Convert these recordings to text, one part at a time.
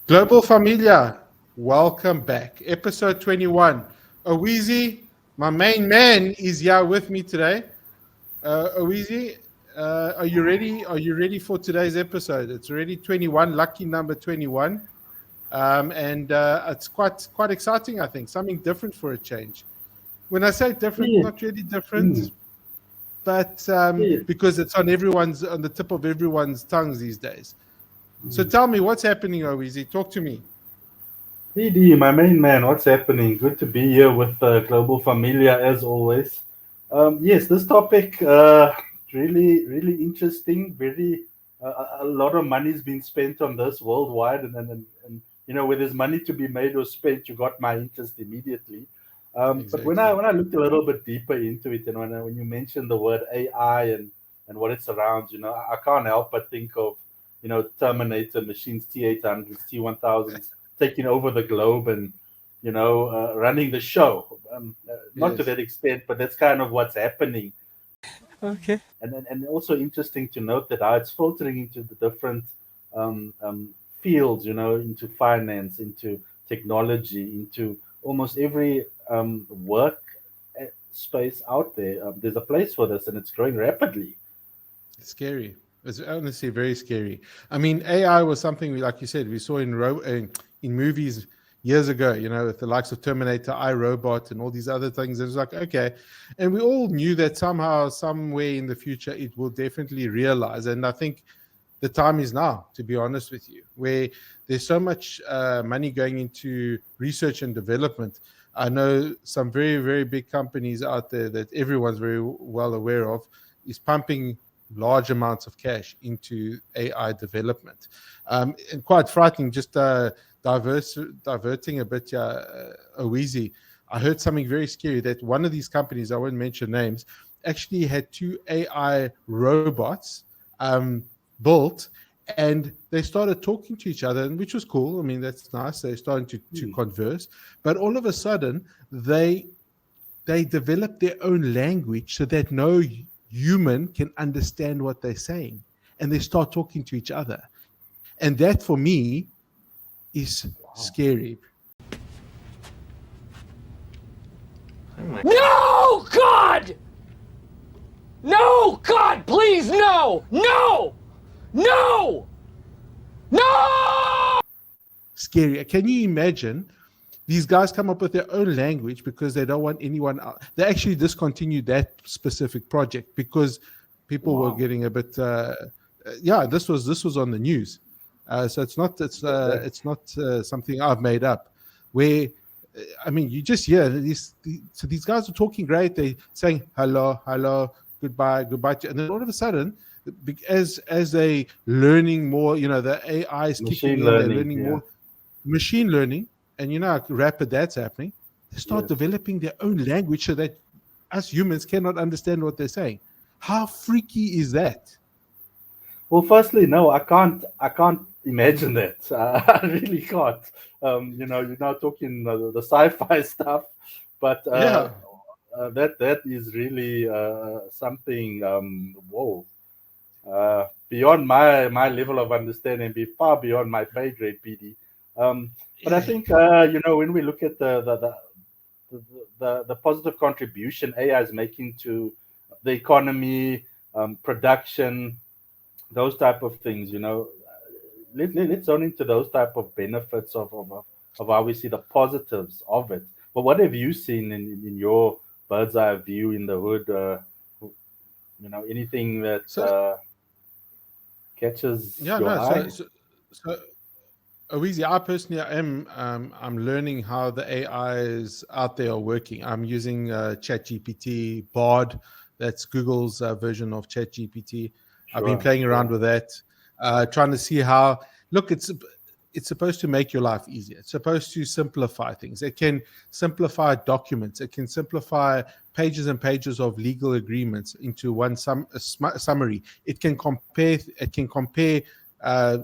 Global Familia, welcome back. Episode 21. Owizi, my main man, is here with me today. Owizi, are you ready? Are you ready for today's episode? It's already 21, lucky number 21. And it's quite exciting, I think. Something different for a change. When I say different, Yeah, not really different, mm, but yeah. because it's on the tip of everyone's tongues these days. So Mm. tell me what's happening, Owizi. Talk to me. PD, my main man, what's happening? Good to be here with Global Familia as always. Yes, this topic really interesting. Very a lot of money's been spent on this worldwide, and where there's money to be made or spent, you got my interest immediately. But when I Exactly. when I looked a little bit deeper into it, and when you mentioned the word AI and what it surrounds, I can't help but think of Terminator machines, T-800s, T-1000s taking over the globe and running the show. Not to Yes. that extent, but that's kind of what's happening. Okay. And also interesting to note that how it's filtering into the different fields, into finance, into technology, into almost every work space out there. There's a place for this, and it's growing rapidly. It's scary. It's honestly very scary. I mean, AI was something like you said, we saw in movies years ago. With the likes of Terminator, iRobot, and all these other things. It was like, okay, and we all knew that somehow, somewhere in the future, it will definitely realize. And I think the time is now, to be honest with you, where there's so much money going into research and development. I know some very, very big companies out there that everyone's very well aware of is pumping large amounts of cash into AI development. And quite frightening, just diverting a bit, Owizi. I heard something very scary that one of these companies, I won't mention names, actually had two AI robots built, and they started talking to each other, and which was cool. I mean, that's nice. They're starting to Hmm. converse, but all of a sudden they developed their own language so that no human can understand what they're saying, and they start talking to each other, and that for me is Wow. scary. No, God! No, God, please, no! No! No! No! Scary. Can you imagine? These guys come up with their own language because they don't want anyone else. They actually discontinued that specific project because people were Wow. getting a bit. Yeah, this was on the news, so it's not That, something I've made up. Where I mean, you just hear so these guys are talking great. They saying hello, hello, goodbye, goodbye, and then all of a sudden, as they learning more, the AI is kicking machine in. They're learning, learning yeah. more machine learning, and how rapid that's happening. They start Yes. developing their own language so that us humans cannot understand what they're saying. How freaky is that? Well, firstly, no, I can't. I can't imagine that. I really can't. You're now talking the sci-fi stuff, but Yeah, that is really something. Whoa, beyond my level of understanding, be far beyond my pay grade, PD. But I yeah. think when we look at the positive contribution AI is making to the economy, production, those type of things, let's zone into those type of benefits of how we see the positives of it. But what have you seen in your bird's eye view in the hood? Anything that So catches yeah, your no. So eye? so, so Awizi, I personally am I'm learning how the AIs out there are working. I'm using ChatGPT, Bard, that's Google's version of ChatGPT. I've been Sure, playing around sure. with that, trying to see how. Look, it's supposed to make your life easier. It's supposed to simplify things. It can simplify documents. It can simplify pages and pages of legal agreements into one summary. It can compare. It can compare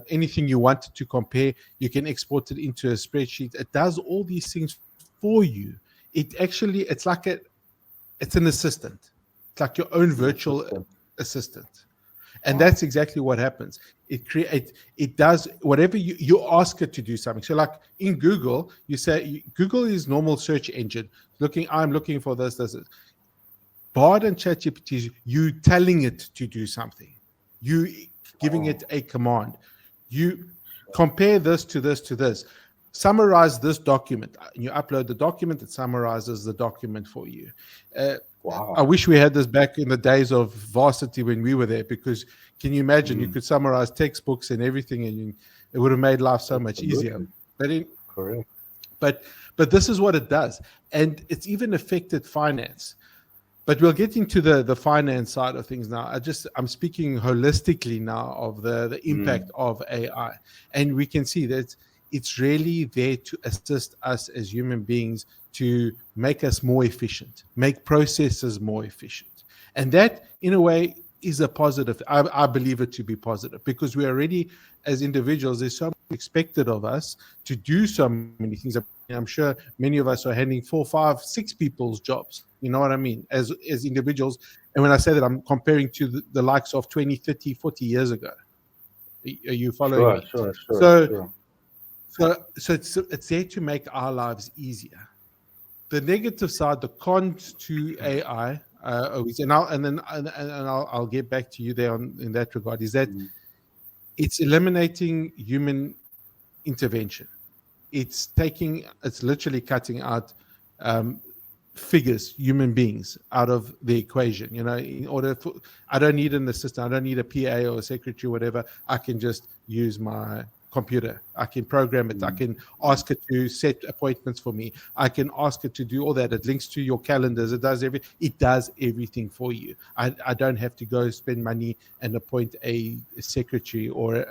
anything you want to compare. You can export it into a spreadsheet. It does all these things for you. It's an assistant. It's like your own It's an virtual assistant. assistant. And Wow. that's exactly what happens. It does whatever you ask it to do something. So like in Google, you say Google is normal search engine. I'm looking for this. Bard and ChatGPT, you telling it to do something. You giving it a command. You compare this to this to this. Summarize this document. You upload the document, it summarizes the document for you. Wow. I wish we had this back in the days of varsity when we were there, because can you imagine you could summarize textbooks and everything, and it would have made life so much easier. Correct. But this is what it does, and it's even affected finance. But we'll get into the finance side of things now. I'm speaking holistically now of the impact of AI, and we can see that it's really there to assist us as human beings to make us more efficient, make processes more efficient. And that, in a way, is a positive. I believe it to be positive, because we already, as individuals, there's so much expected of us to do so many things. I'm sure many of us are handling 4, 5, 6 people's jobs. You know what I mean? As individuals. And when I say that, I'm comparing to the likes of 20, 30, 40 years ago. Are you following me? Sure. So it's there to make our lives easier. The negative side, the cons to AI, and I'll get back to you there in that regard, is that it's eliminating human intervention. It's literally cutting out figures, human beings, out of the equation. I don't need an assistant, I don't need a PA or a secretary or whatever. I can just use my computer. I can program it. I can ask it to set appointments for me. I can ask it to do all that. It links to your calendars. It does everything for you. I don't have to go spend money and appoint a secretary or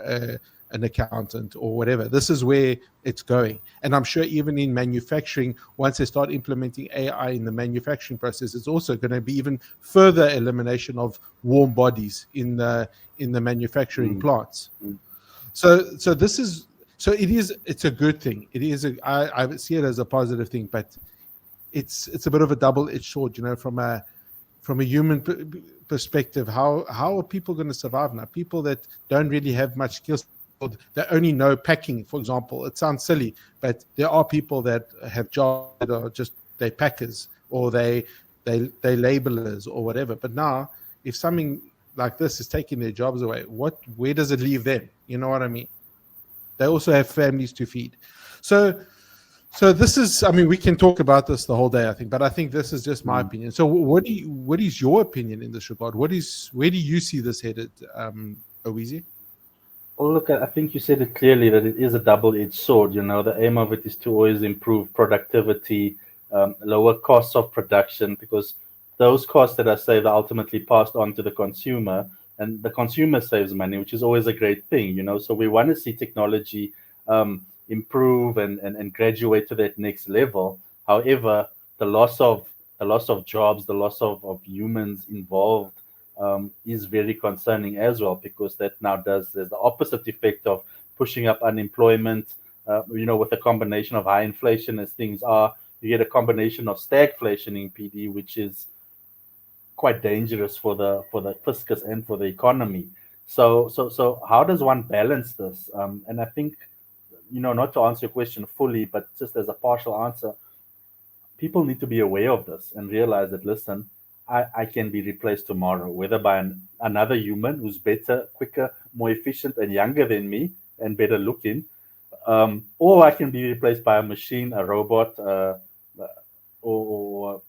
an accountant or whatever. This is where it's going. And I'm sure even in manufacturing, once they start implementing AI in the manufacturing process, it's also going to be even further elimination of warm bodies in the manufacturing plants. It's a good thing. I see it as a positive thing, but it's a bit of a double-edged sword, from a human perspective. How are people going to survive now? People that don't really have much skills, they only know packing, for example. It sounds silly, but there are people that have jobs that are just they packers, or they labelers or whatever. But now, if something like this is taking their jobs away, where does it leave them? You know what I mean? They also have families to feed. So this is, we can talk about this the whole day, I think, but I think this is just my opinion. So what is your opinion in this regard? Where do you see this headed, Owizi? Well, look, I think you said it clearly that it is a double-edged sword. The aim of it is to always improve productivity, lower costs of production, because those costs that are saved are ultimately passed on to the consumer, and the consumer saves money, which is always a great thing. So we want to see technology improve and graduate to that next level. However, the loss of jobs, the loss of humans involved is very concerning as well, because that now there's the opposite effect of pushing up unemployment. With a combination of high inflation as things are, you get a combination of stagflation in PD, which is quite dangerous for the fiscus and for the economy. So how does one balance this? And I think, not to answer your question fully, but just as a partial answer, people need to be aware of this and realize that, listen, I can be replaced tomorrow, whether by another human who's better, quicker, more efficient, and younger than me, and better looking, or I can be replaced by a machine, a robot, or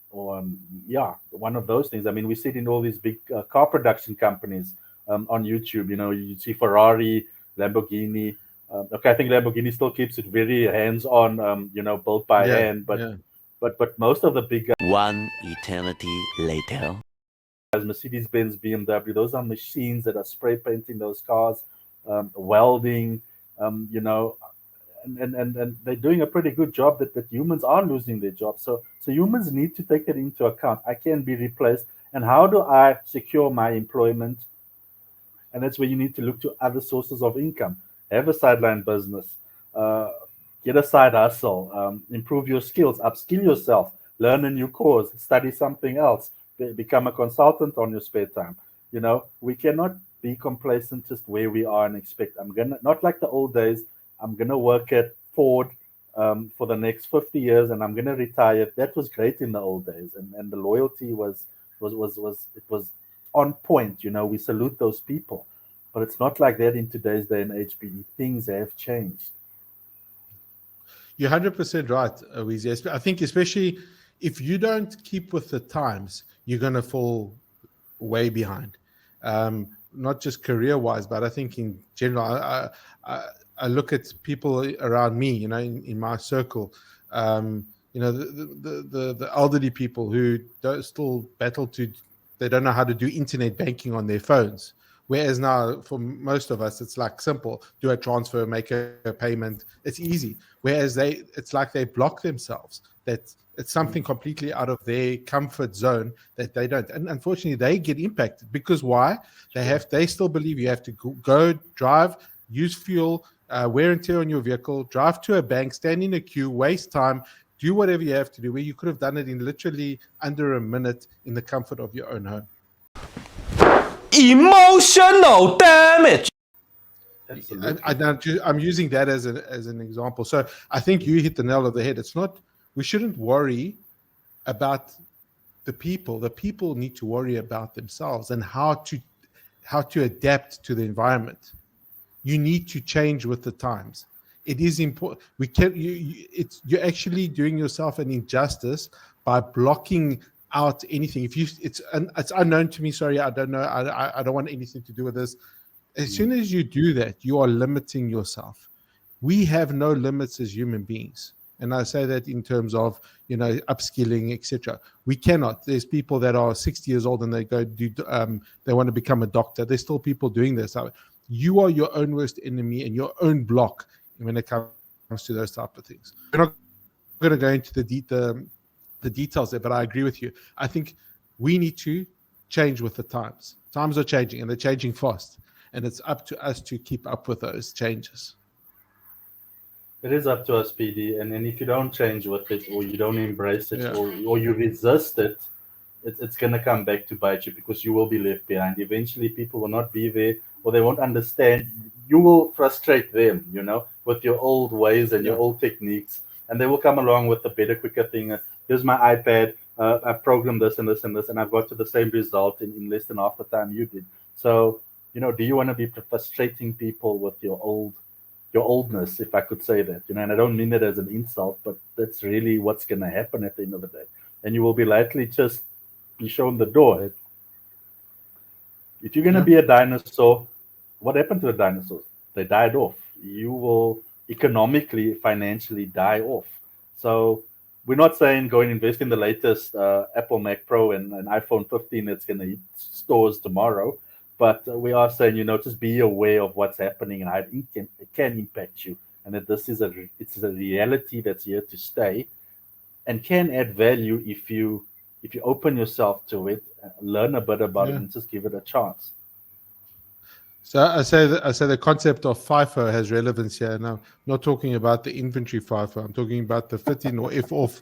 one of those things. We see it in all these big car production companies on YouTube. You see Ferrari, Lamborghini. I think Lamborghini still keeps it very hands-on, built by hand, but most of the big guys, one eternity later, Mercedes-Benz, BMW, those are machines that are spray painting those cars, welding, and they're doing a pretty good job that humans are losing their jobs. So humans need to take it into account. I can be replaced, and how do I secure my employment? And that's where you need to look to other sources of income. Have a sideline business, get a side hustle, improve your skills, upskill yourself, learn a new course, study something else, become a consultant on your spare time. We cannot be complacent just where we are and expect I'm gonna, not like the old days, I'm gonna work at Ford for the next 50 years and I'm gonna retire. That was great in the old days, and the loyalty was it was on point. We salute those people, but it's not like that in today's day and age. BD, things have changed. You're 100% right, Weezy. I think especially if you don't keep with the times, you're going to fall way behind. Not just career-wise, but I think in general. I look at people around me, in my circle. The elderly people who still battle they don't know how to do internet banking on their phones. Whereas now, for most of us, it's like simple: do a transfer, make a payment. It's easy. Whereas it's like they block themselves. That it's something completely out of their comfort zone that they don't. And unfortunately, they get impacted because why? They still believe you have to go drive, use fuel, wear and tear on your vehicle, drive to a bank, stand in a queue, waste time, do whatever you have to do, where you could have done it in literally under a minute in the comfort of your own home. Emotional damage. I'm using that as an example. So I think you hit the nail on the head. We shouldn't worry about the people. The people need to worry about themselves and how to adapt to the environment. You need to change with the times. It is important. You're actually doing yourself an injustice by blocking out anything. It's unknown to me. Sorry, I don't know. I don't want anything to do with this. As soon as you do that, you are limiting yourself. We have no limits as human beings. And I say that in terms of, upskilling, etc. We cannot. There's people that are 60 years old and they go they want to become a doctor. There's still people doing this. You are your own worst enemy and your own block when it comes to those type of things. We're not going to go into the details there, but I agree with you. I think we need to change with the times. Times are changing and they're changing fast. And it's up to us to keep up with those changes. It is up to us, PD. And if you don't change with it, or you don't embrace it, Yeah. or you resist it, it's going to come back to bite you because you will be left behind. Eventually, people will not be there, or they won't understand. You will frustrate them, with your old ways and your old techniques. And they will come along with a better, quicker thing. Here's my iPad. I've programmed this and this and this, and I've got to the same result in less than half the time you did. So, do you want to be frustrating people with your oldness, if I could say that, and I don't mean that as an insult, but that's really what's going to happen at the end of the day. And you will be likely just be shown the door. If you're going to be a dinosaur, what happened to the dinosaurs? They died off. You will economically, financially die off. So we're not saying go and invest in the latest Apple Mac Pro and an iPhone 15 that's going to hit stores tomorrow. But we are saying, just be aware of what's happening and how it can impact you, and that this is it's a reality that's here to stay, and can add value if you open yourself to it, learn a bit about it, and just give it a chance. So I say the concept of FIFO has relevance here. Now, I'm not talking about the inventory FIFO. I'm talking about the fit in or F off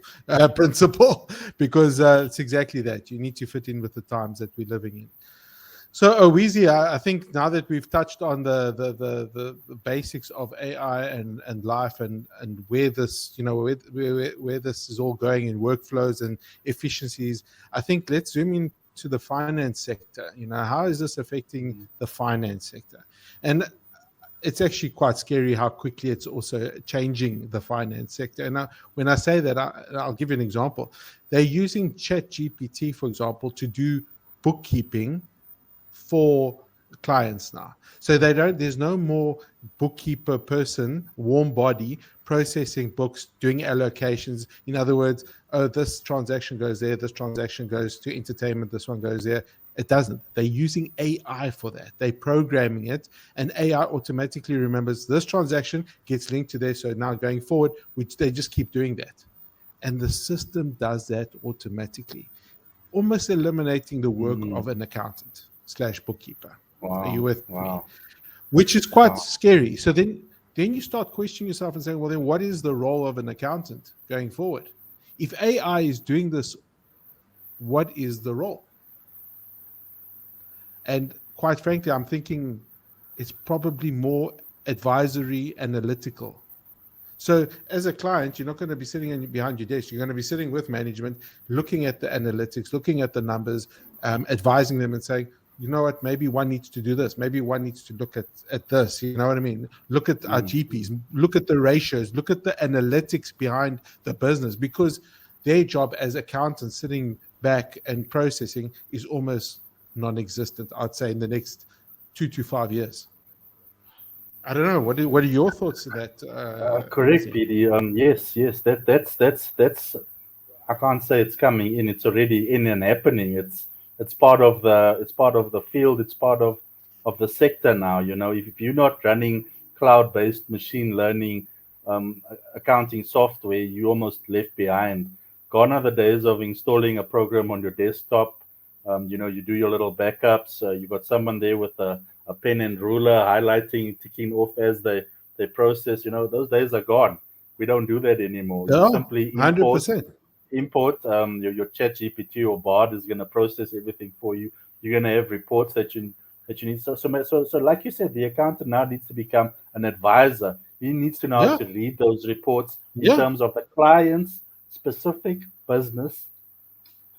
principle, because it's exactly that. You need to fit in with the times that we're living in. So, Weezy, I think now that we've touched on the basics of AI and life and where this, where this is all going in workflows and efficiencies, I think let's zoom into the finance sector. How is this affecting the finance sector? And it's actually quite scary how quickly it's also changing the finance sector. And when I say that, I'll give you an example. They're using ChatGPT, for example, to do bookkeeping for clients now. So there's no more bookkeeper person, warm body, processing books, doing allocations. In other words, this transaction goes there, this transaction goes to entertainment, this one goes there. It doesn't. They're using AI for that. They're programming it, and AI automatically remembers this transaction gets linked to there. So now going forward, which they just keep doing that. And the system does that automatically, almost eliminating the work of an accountant / bookkeeper. Wow. Are you with me? Wow. Which is quite scary. So then you start questioning yourself and saying, well, then what is the role of an accountant going forward? If AI is doing this, what is the role? And quite frankly, I'm thinking it's probably more advisory, analytical. So as a client, you're not going to be sitting behind your desk. You're going to be sitting with management, looking at the analytics, looking at the numbers, advising them and saying, you know what, maybe one needs to do this. Maybe one needs to look at this. You know what I mean? Look at our GPs, look at the ratios, look at the analytics behind the business, because their job as accountants sitting back and processing is almost non-existent, I'd say, in the next 2 to 5 years. I don't know. What are your thoughts to that? Correct, Ozzy? PD. Yes. That's. I can't say it's coming in. It's already in and happening. It's part of the field. It's part of the sector now. You know, if you're not running cloud-based machine learning accounting software, you almost left behind. Gone are the days of installing a program on your desktop. You know, you do your little backups. You got someone there with a pen and ruler highlighting, ticking off as they process. You know, those days are gone. We don't do that anymore. You No, simply 100%. import your chat GPT or Bard is going to process everything for you. You're going to have reports that you need. So like you said, the accountant now needs to become an advisor. He needs to know how Yeah, to read those reports in yeah, terms of the client's specific business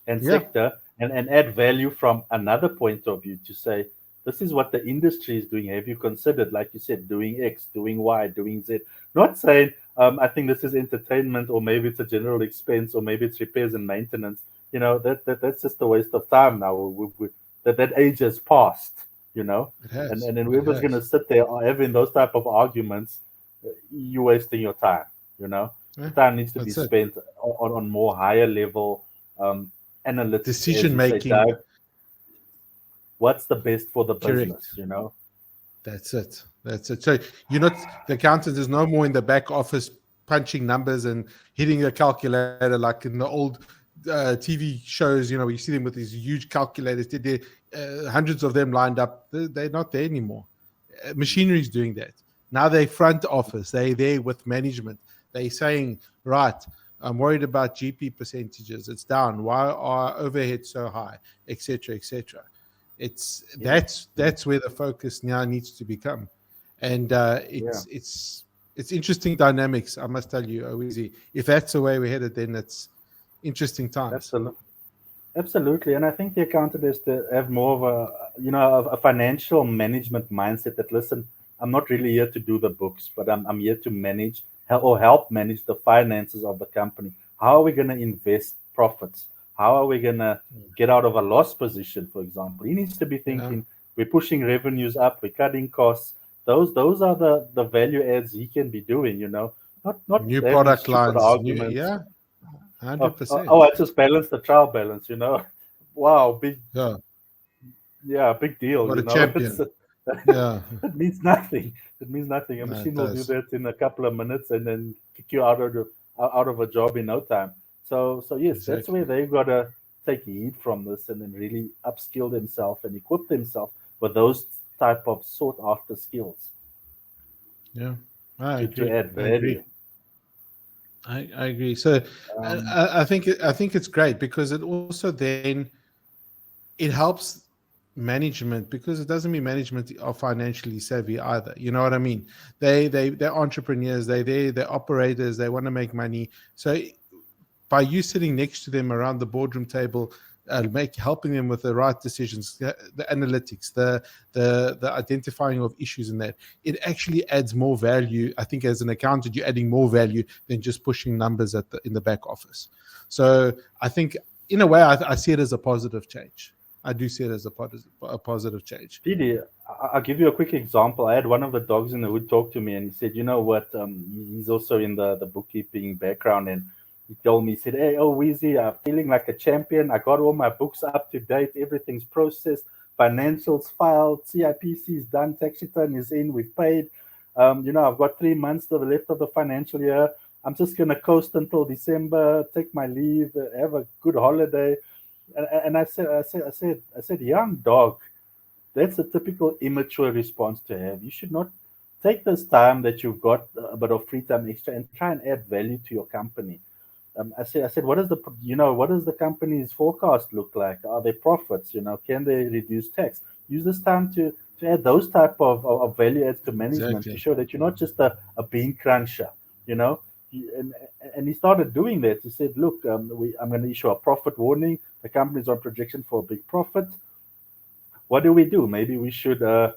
and yeah. sector, and add value from another point of view to say, this is what the industry is doing. Have you considered, like you said, doing X, doing Y, doing Z? Not saying, I think this is entertainment, or maybe it's a general expense, or maybe it's repairs and maintenance. You know, that's just a waste of time now. That age has passed, you know. It And has. then It whoever's going to has. sit there having those type of arguments, you're wasting your time, you know. The Yeah, time needs to be that's it. spent on more higher level analytics, as Decision you say, making. Doug. What's the best for the Correct. business, you know? That's it. That's it. So you're not, the accountant is no more in the back office punching numbers and hitting a calculator like in the old TV shows. You know, you see them with these huge calculators. Hundreds of them lined up. They're not there anymore. Machinery is doing that. Now they front office. They're there with management. They're saying, right, I'm worried about GP percentages. It's down. Why are overheads so high, etc., etc. It's Yeah, that's where the focus now needs to become, and yeah, it's interesting dynamics. I must tell you, Owizi, if that's the way we're headed, then it's interesting times. absolutely. Absolutely, and I think the accountant is to have more of a financial management mindset. That, listen, I'm not really here to do the books, but I'm here to manage or help manage the finances of the company. How are we going to invest profits? How are we going to get out of a loss position, for example? He needs to be Yeah, thinking, we're pushing revenues up, we're cutting costs. Those are the value adds he can be doing. You know, not new having product stupid lines, new arguments. yeah, Oh, hundred oh, percent. oh, I just balanced the trial balance, you know. Wow, Yeah, yeah, big deal, what you a know. It's champion. Yeah, it means nothing. It means nothing. A no, it machine will do does that in a couple of minutes and then kick you out of a job in no time. So yes, that's where exactly. they've got to take heed from this and then really upskill themselves and equip themselves with those type of sought after skills Yeah, I to agree. add I agree. value. I agree. So Um, I think it's great because it also then it helps management, because it doesn't mean management are financially savvy either. You know what I mean? They're entrepreneurs. They're operators. They want to make money. So by you sitting next to them around the boardroom table, helping them with the right decisions, the analytics, the identifying of issues in that, it actually adds more value. I think as an accountant, you're adding more value than just pushing numbers in the back office. So I think in a way, I see it as a positive change. I do see it as a positive change. PD, I'll give you a quick example. I had one of the dogs in the hood talk to me, and he said, "You know what? He's also in the bookkeeping background, and he told me, he said, 'Hey, oh, Weezy, I'm feeling like a champion. I got all my books up to date. Everything's processed, financials filed, CIPC is done, tax return is in, we've paid. You know, I've got 3 months to the left of the financial year. I'm just gonna coast until December, take my leave, have a good holiday.'" And I said, young dog, that's a typical immature response to have. You should not take this time that you've got a bit of free time extra and try and add value to your company. I said, what does the company's forecast look like? Are there profits? You know, can they reduce tax? use this time to add those type of value adds to management Exactly. to show that you're not just a bean cruncher, you know. And he started doing that. He said, "Look, I'm going to issue a profit warning. The company's on projection for a big profit. What do we do? Maybe we should not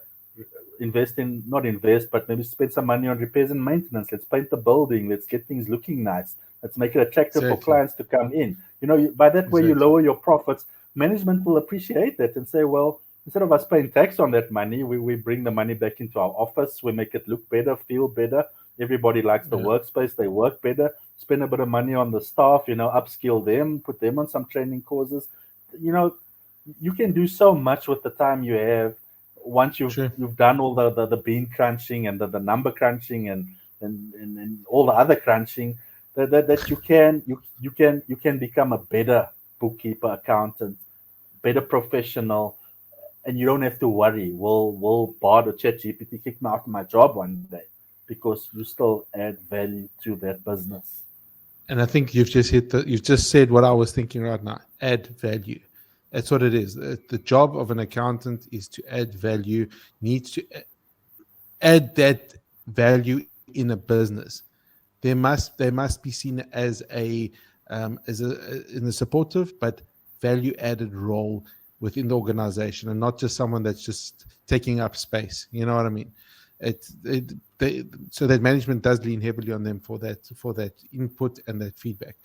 invest, but maybe spend some money on repairs and maintenance. Let's paint the building. Let's get things looking nice. Let's make it attractive for Exactly. clients to come in. You know, by that way, you Exactly. lower your profits. Management will appreciate that and say, well, instead of us paying tax on that money, we bring the money back into our office. We make it look better, feel better. Everybody likes the Yeah. workspace. They work better. Spend a bit of money on the staff, you know, upskill them, put them on some training courses. You know, you can do so much with the time you have once Sure. you've done all the bean crunching and the number crunching and all the other crunching that you can become a better bookkeeper, accountant, better professional, and you don't have to worry. Will Bard or ChatGPT kick me out of my job one day? Because you still add value to that business. And I think you've just said what I was thinking right now. Add value. That's what it is. The job of an accountant is to add value, needs to add that value in a business. They must be seen as in a supportive but value added role within the organization, and not just someone that's just taking up space. You know what I mean? So that management does lean heavily on them for that input and that feedback.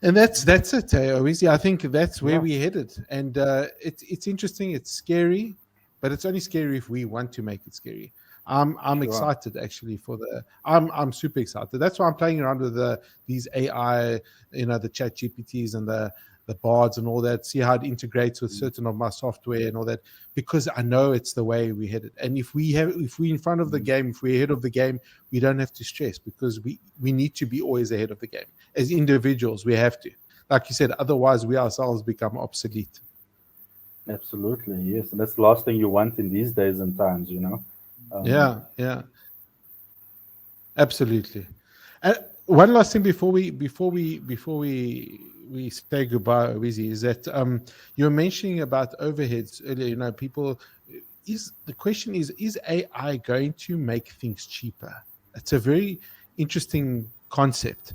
And that's it, Owizi. I think that's where we're headed, and it's interesting. It's scary, but it's only scary if we want to make it scary. I'm excited actually for I'm super excited. That's why I'm playing around with these AI, the Chat GPTs and the Bards and all that, see how it integrates with certain of my software and all that, because I know it's the way we headed. And if we're in front of the game, if we're ahead of the game, we don't have to stress, because we need to be always ahead of the game. As individuals, we have to. Like you said, otherwise we ourselves become obsolete. Absolutely, yes. And that's the last thing you want in these days and times, Yeah. Absolutely. One last thing before we say goodbye, Wizy, is that you were mentioning about overheads earlier. People, the question is AI going to make things cheaper? It's a very interesting concept.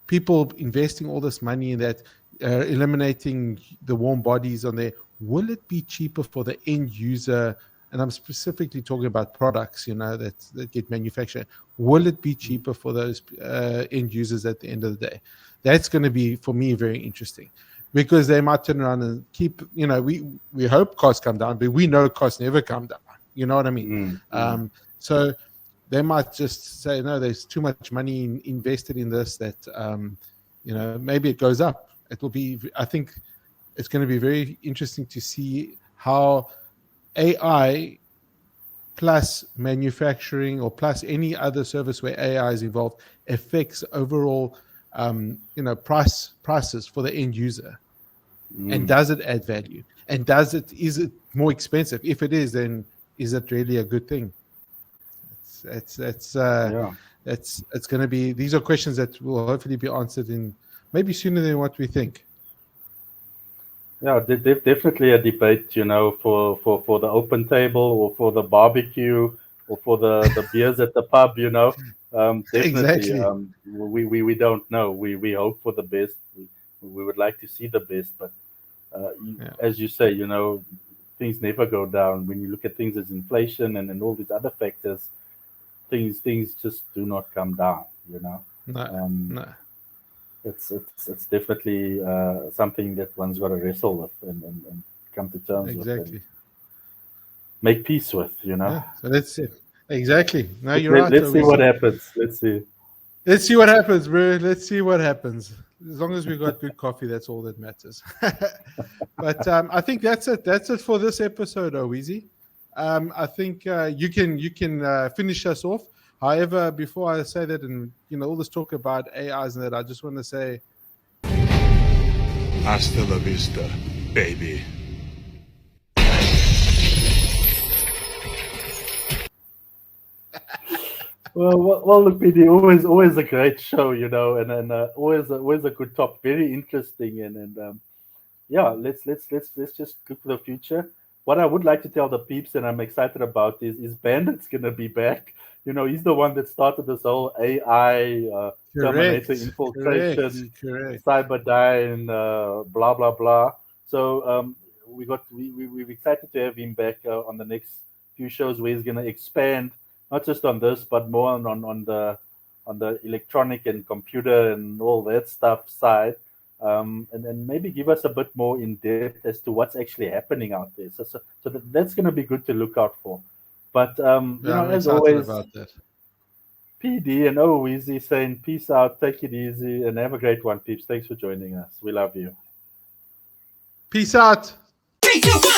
People investing all this money in that, eliminating the warm bodies on there. Will it be cheaper for the end user? And I'm specifically talking about products, that get manufactured. Will it be cheaper for those end users at the end of the day? That's going to be, for me, very interesting, because they might turn around and keep, we hope costs come down, but we know costs never come down. You know what I mean? So they might just say, no, there's too much money invested in this that, maybe it goes up. It will be, I think it's going to be very interesting to see how AI plus manufacturing or plus any other service where AI is involved affects overall, prices for the end user. And does it add value? And is it more expensive? If it is, then is it really a good thing? It's going to be, these are questions that will hopefully be answered in maybe sooner than what we think. Yeah, definitely a debate, for the open table or for the barbecue or for the beers at the pub, definitely. Exactly. We don't know. We hope for the best. We would like to see the best, but as you say, things never go down. When you look at things as inflation and all these other factors, things just do not come down. No. It's definitely something that one's got to wrestle with and come to terms with and make peace with, Yeah, so that's it. Exactly. No, you're right. Let's see what happens. Let's see what happens, bro. Let's see what happens. As long as we've got good coffee, that's all that matters. But I think that's it. That's it for this episode, Owizi. I think you can finish us off. However, before I say that, and all this talk about AIs and that, I just want to say, hasta la vista, baby. Well, look, PD, always a great show, and always a good talk, very interesting, and let's just look for the future. what I would like to tell the peeps, and I'm excited about, is Bandit's gonna be back. He's the one that started this whole AI Terminator Correct. Correct. infiltration, Correct. Cyberdyne, blah blah blah. So we're excited to have him back on the next few shows, where he's gonna expand not just on this, but more on the electronic and computer and all that stuff side, and maybe give us a bit more in depth as to what's actually happening out there. So that's going to be good to look out for. But Yeah, I'm as excited always, about that. PD and Weezy saying peace out, take it easy, and have a great one, peeps. Thanks for joining us. We love you. Peace out. 3, 2, 1.